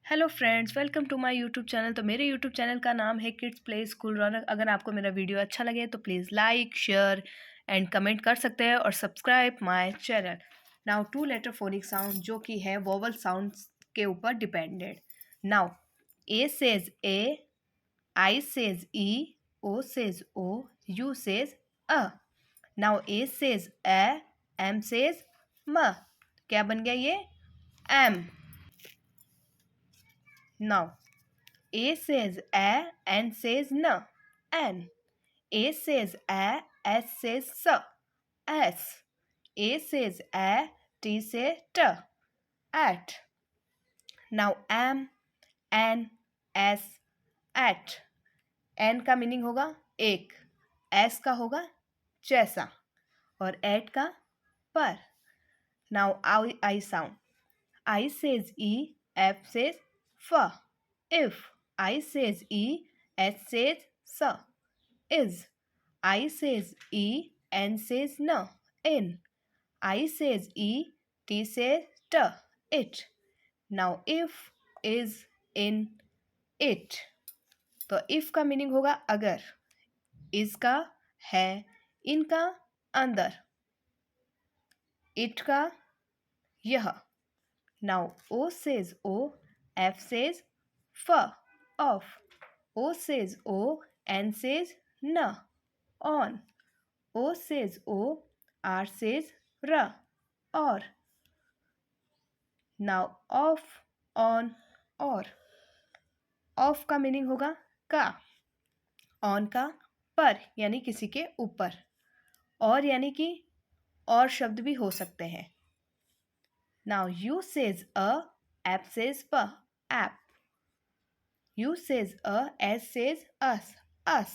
Hello friends, welcome to my YouTube channel. तो मेरे YouTube channel का नाम है किड्स प्ले स्कूल रौनक। अगर आपको मेरा वीडियो अच्छा लगे तो please like, share and comment कर सकते हैं और subscribe my channel. Now two letter phonic sound जो कि है वोवल साउंड्स के ऊपर depended. Now A says a, I says i, O says o, U says u. Now A says a, M says m. क्या बन गया ये? Am. Now A says a, N says n, N. A says a, S says s, S. A says a, T says t, at. Now M, N, S, at. N का meaning होगा एक, S का होगा जैसा और at का पर. Now I sound. I says E, F says f. If. I says E, S says s. Is. I says E, N says n, in. I says E, T says t, it. Now if, is, in, it. तो if का meaning होगा अगर, is का है, in का अंदर, it का यह. Now O says O, F says f, of. O says O, N says n, on. O says O, R says r, or. Now off, on, or. Off का meaning होगा का, on का पर यानी किसी के ऊपर, और यानी कि और शब्द भी हो सकते हैं. Now U says a, app says p, app. U says a, S says us, us.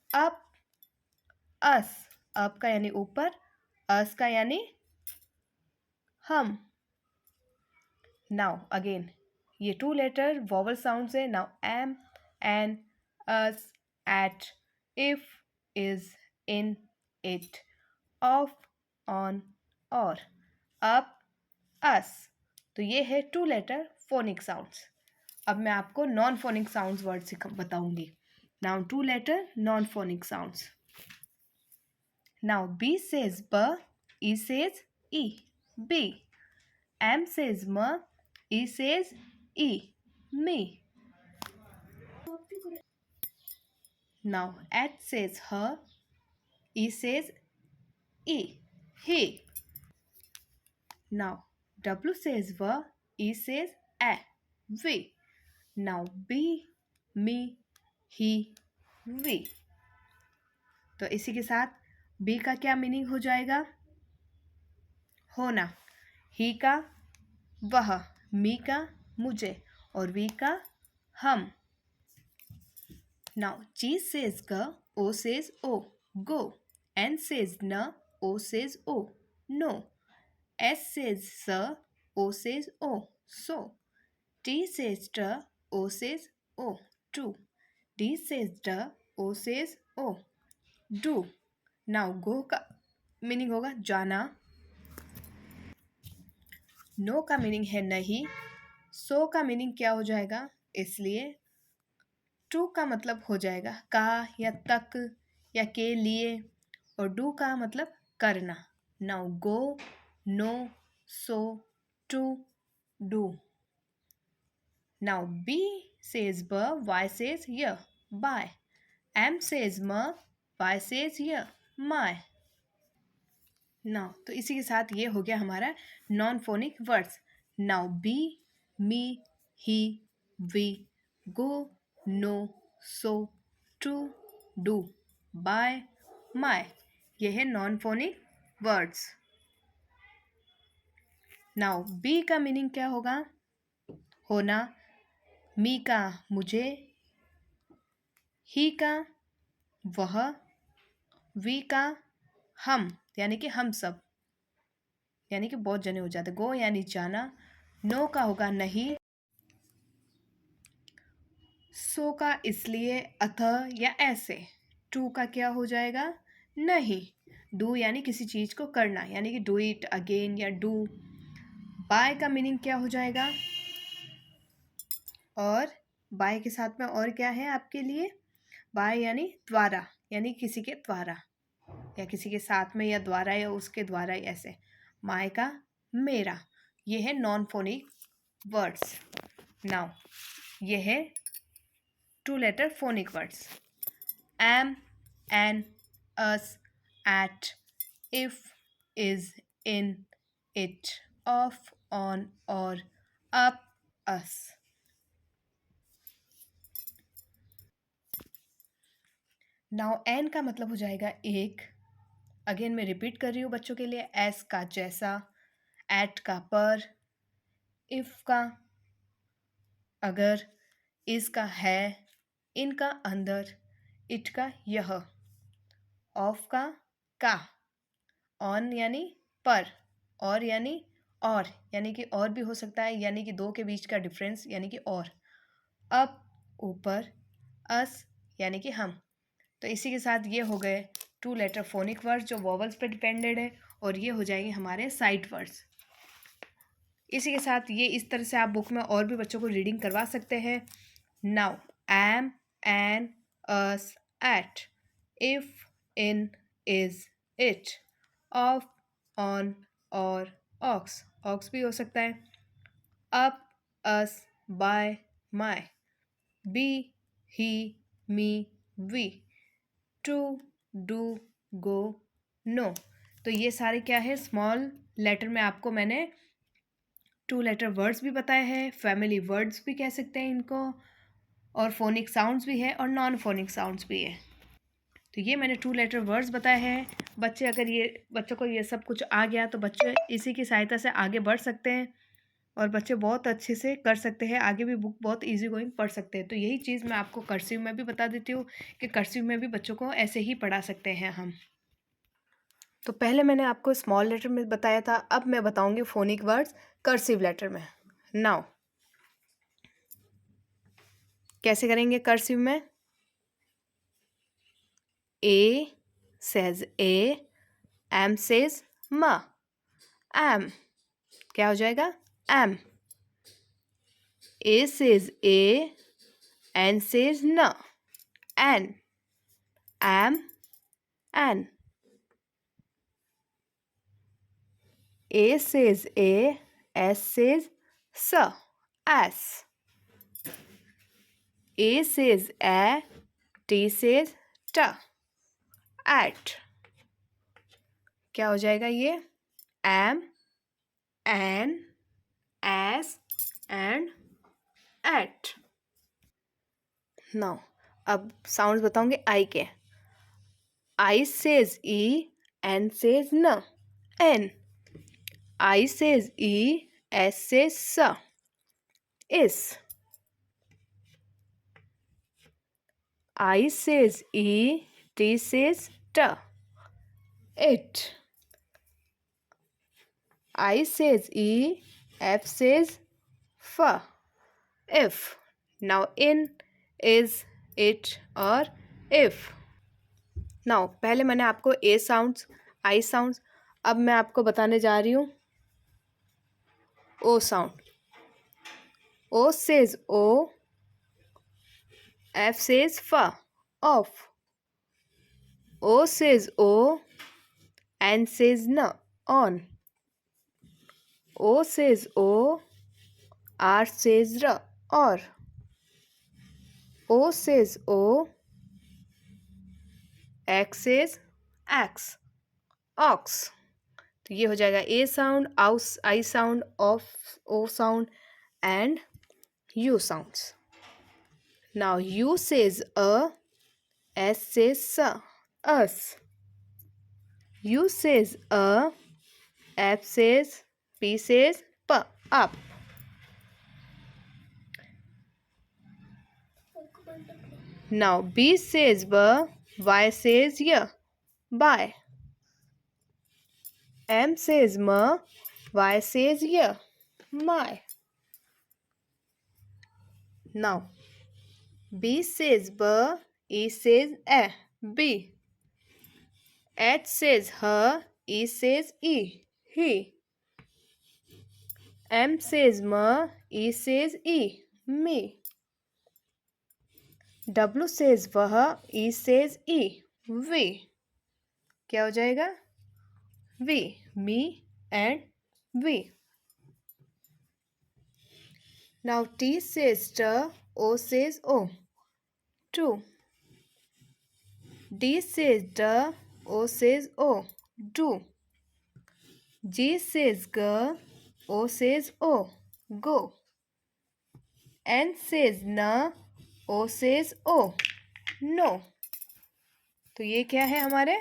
Up, us. up का यानी ऊपर, us का यानी हम. Now again ये टू लेटर वॉवल साउंड्स है. Now am, an, us, at, if, is, in, it, of, on, or, up, us. तो ये है टू लेटर फोनिक साउंड्स. अब मैं आपको नॉन फोनिक साउंड्स वर्ड बताऊंगी. Now two letter non phonic sounds. Now B says ब, E says ई, B. M says ma, E says e, me. Now H says her, E says e, he. Now W says va, E says a, we. Now be, me, he, we. तो इसी के साथ B का क्या meaning हो जाएगा? होना. ही का वह, मी का मुझे और वी का हम. Now G says ga, O says o, go. N says na, O says o, no. S says sa, O says o, so. T says ta, O says o, to. D says da, O says o, do. Now go का meaning होगा जाना. No का meaning है नहीं. सो का meaning क्या हो जाएगा? इसलिए टू का मतलब हो जाएगा का या तक या के लिए, और डू का मतलब करना. Now go, no, so, to, do. Now B says ब, वाई सेज य, बाय. एम सेज म, वाई सेज य, माय. नाउ तो इसी के साथ ये हो गया हमारा non phonic words. Now be, me, he, we, go, no, so, to, do, by, my. ये है non phonic words. Now be का मीनिंग क्या होगा? होना. मी का मुझे, ही का वह, वी का हम यानी कि हम सब, यानी कि बहुत जने हो जाते. गो यानी जाना. नो का होगा नहीं. सो का इसलिए, अतः या ऐसे. टू का क्या हो जाएगा? नहीं. डू यानी किसी चीज को करना, यानी कि डू इट अगेन या डू. बाय का मीनिंग क्या हो जाएगा? और बाय के साथ में और क्या है आपके लिए? बाय यानी द्वारा, यानी किसी के द्वारा या किसी के साथ में या द्वारा या उसके द्वारा, ऐसे। माय का मेरा, ये है नॉन फोनिक वर्ड्स। नाउ ये है 2 letter phonic words. Am, an, us, at, if, is, in, it, of, on, or, up, us. Now an का मतलब हो जाएगा एक। अगेन मैं रिपीट कर रही हूँ बच्चों के लिए। एस का जैसा, एट का पर, इफ का अगर, इस का है, इन का अंदर, इट का यह, ऑफ का, ऑन यानी पर, और यानी कि और भी हो सकता है, यानी कि दो के बीच का डिफरेंस, यानी कि और, अप ऊपर, अस यानी कि हम। तो इसी के साथ ये हो गए 2 लेटर फोनिक वर्ड्स जो वॉवल्स पे डिपेंडेड है, और ये हो जाएंगे हमारे साइट वर्ड्स। इसी के साथ ये इस तरह से आप बुक में और भी बच्चों को रीडिंग करवा सकते हैं। Now am, an, us, at, if, in, is, it, of, on, or, ox भी हो सकता है। Up, us, by, my, be, he, me, we, to, do, go, no. तो ये सारे क्या है? स्मॉल लेटर में आपको मैंने 2 लेटर वर्ड्स भी बताए हैं, फैमिली वर्ड्स भी कह सकते हैं इनको, और फोनिक साउंड्स भी है और नॉन फोनिक साउंड्स भी है। तो ये मैंने 2 लेटर वर्ड्स बताए हैं। बच्चों को ये सब कुछ आ गया तो बच्चे इसी की सहायता से आगे बढ़ सकते हैं, और बच्चे बहुत अच्छे से कर सकते हैं, आगे भी बुक बहुत इजी गोइंग पढ़ सकते हैं। तो यही चीज़ मैं आपको कर्सिव में भी बता देती हूँ कि कर्सिव में भी बच्चों को ऐसे ही पढ़ा सकते हैं हम। तो पहले मैंने आपको स्मॉल लेटर में बताया था, अब मैं बताऊंगी फोनिक वर्ड्स कर्सिव लेटर में। नाउ कैसे करेंगे कर्सिव में? A says A, M says ma, am क्या हो जाएगा? am. A says A, N says na, an, am, an. A says A, S says sa, as. A says A, T says ta, at. क्या हो जाएगा ये? am, an, as, and at. Now अब sounds बताऊंगे I के। I says i, N says n, in. I says i, S says s, is. I says i, T says t, it. I says i, F says f, if. Now in, is, it और if. Now पहले मैंने आपको ए sounds, आई sounds, अब मैं आपको बताने जा रही हूँ ओ sound. O says O, F says F, off. O says O, N says N, on. O says O, R says R, or. O says O, X says X, ox. तो ये हो जाएगा A sound, I sound, of, O sound and U sounds. Now U says u, S says s, us. U says a, F says, P says p, up. Now B says b, Y says y, by. M says m, Y says y, my. Now B says b, E says a, b. H says her, E says e, he. M says m, E says e, me. W says वह, E says E, we. क्या हो जाएगा? We, me and we. Now T says T, O says O, two. D says D, O says O, do. G says G, O says O, go. N says N, O says O, no. तो ये क्या है हमारे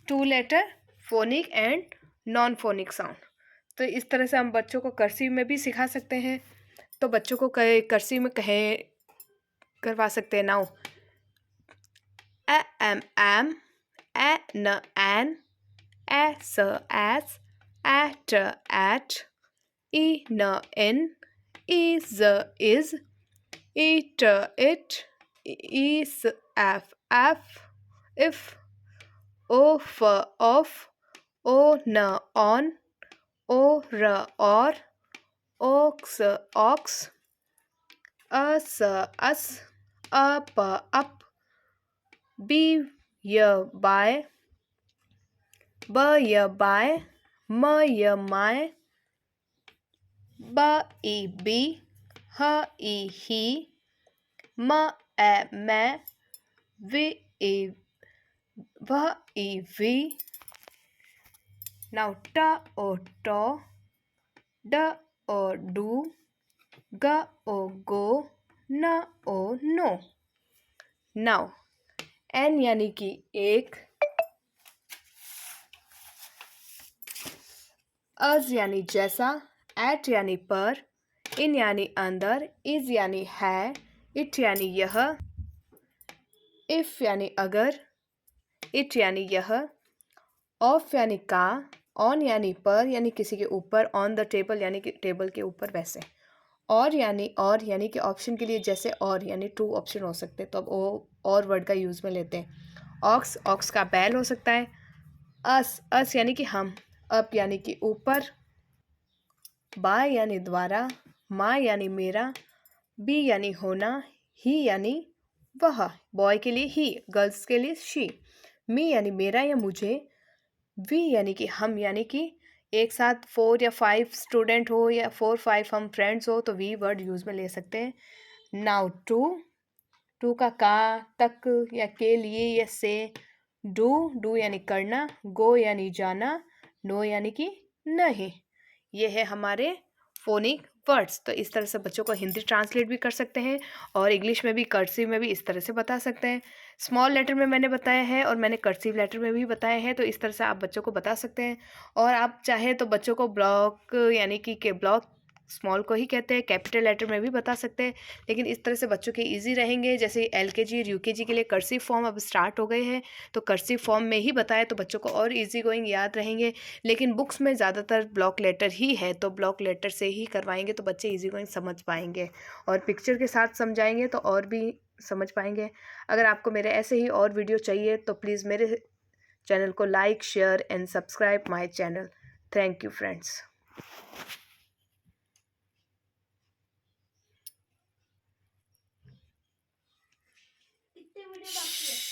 two letter phonic and non phonic sound. तो इस तरह से हम बच्चों को कर्सिव में भी सिखा सकते हैं। तो बच्चों को कर्सिव में कहे करवा सकते हैं। नाउ ए एम एम, ए न एन, ए स एस, ए ट एट, ई न इन, ई ज इज, ई ट इट, ई स एफ एफ, इफ, ओ फ ऑफ, ओ न ऑन, ओ र और, ओक्स ऑक्स, अस अस, अप अप, बी य बाय, ब य बाय, म य माय, ब ई बी, ह ई ही, म ए मैं, वी ई वह ई वी. Now ट ओ टो, ड ओ डू, ग ओ गो, न ओ नो. नाउ एन यानी कि एक, अज यानी जैसा, एट यानी पर, इन यानी अंदर, इज यानी है, इट यानी यह, इफ यानी अगर, इट यानी यह, ऑफ यानी का, ऑन यानी पर यानी किसी के ऊपर, ऑन द टेबल यानी कि टेबल के ऊपर वैसे, और यानी कि ऑप्शन के लिए जैसे और यानी टू ऑप्शन हो सकते हैं तो अब वो और वर्ड का यूज़ में लेते हैं। ऑक्स, ऑक्स का बैल हो सकता है। अस यानी कि हम, अप यानी कि ऊपर, बाय यानी द्वारा, माँ यानी मेरा, बी यानी होना, ही यानी वह, बॉय के लिए ही, गर्ल्स के लिए शी, मी यानी मेरा या मुझे, वी यानी कि हम, यानी कि एक साथ 4 या 5 स्टूडेंट हो या 4-5 हम फ्रेंड्स हो तो वी वर्ड यूज़ में ले सकते हैं। नाउ टू का तक या के लिए या से, डू यानी करना, गो यानी जाना, नो यानी कि नहीं। ये है हमारे फोनिक वर्ड्स। तो इस तरह से बच्चों को हिंदी ट्रांसलेट भी कर सकते हैं और इंग्लिश में भी कर्सिव में भी इस तरह से बता सकते हैं। स्मॉल लेटर में मैंने बताया है और मैंने कर्सिव लेटर में भी बताया है, तो इस तरह से आप बच्चों को बता सकते हैं। और आप चाहे तो बच्चों को ब्लॉक यानी कि ब्लॉक स्मॉल को ही कहते हैं, कैपिटल लेटर में भी बता सकते हैं, लेकिन इस तरह से बच्चों के इजी रहेंगे। जैसे LKG और UKG के लिए कर्सिव फॉर्म अब स्टार्ट हो गए हैं, तो कर्सिव फॉर्म में ही बताया तो बच्चों को और इजी गोइंग याद रहेंगे। लेकिन बुक्स में ज़्यादातर ब्लॉक लेटर ही है, तो ब्लॉक लेटर से ही करवाएंगे तो बच्चे इजी गोइंग समझ पाएंगे, और पिक्चर के साथ समझाएंगे तो और भी समझ पाएंगे। अगर आपको मेरे ऐसे ही और वीडियो चाहिए तो प्लीज़ मेरे चैनल को like, share and subscribe my channel. Thank you friends. कितने वीडियो बाकी है?